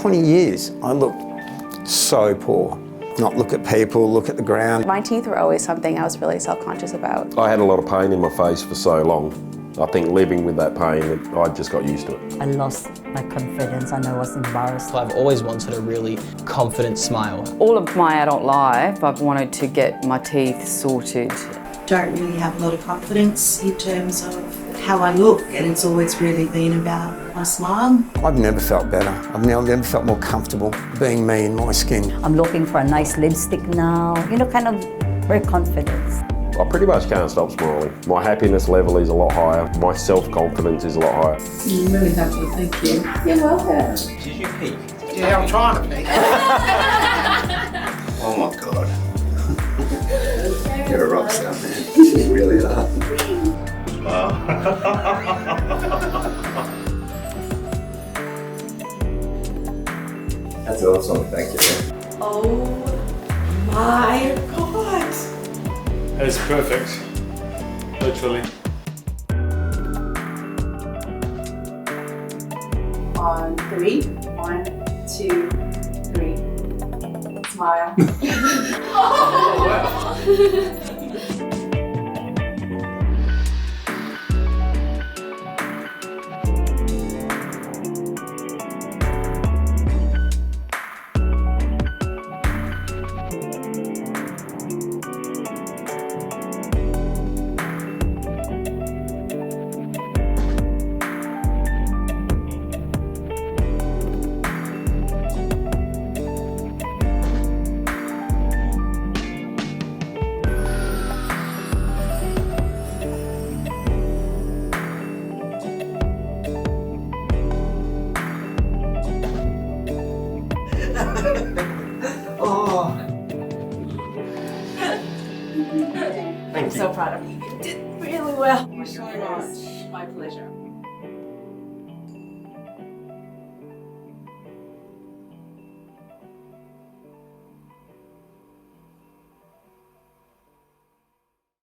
20 years, I looked so poor. Not look at people, look at the ground. My teeth were always something I was really self-conscious about. I had a lot of pain in my face for so long. I think living with that pain, I just got used to it. I lost my confidence and I was embarrassed. I've always wanted a really confident smile. All of my adult life, I've wanted to get my teeth sorted. Don't really have a lot of confidence in terms of how I look, and it's always really been about my smile. I've never felt better. I've never felt more comfortable being me in my skin. I'm looking for a nice lipstick now, kind of very confident. I pretty much can't stop smiling. My happiness level is a lot higher. My self-confidence is a lot higher. I'm really happy, thank you. You're welcome. Did you peek? Yeah, I'm trying to peek. Oh my God. You're a rock star, man. You really are. Wow. That's awesome, thank you. Oh my God. It's perfect, literally. On 3, 1, 2, 3. Smile. Oh, wow. Oh. Thank you. So proud of you. You did really well. Thank you so much. My pleasure.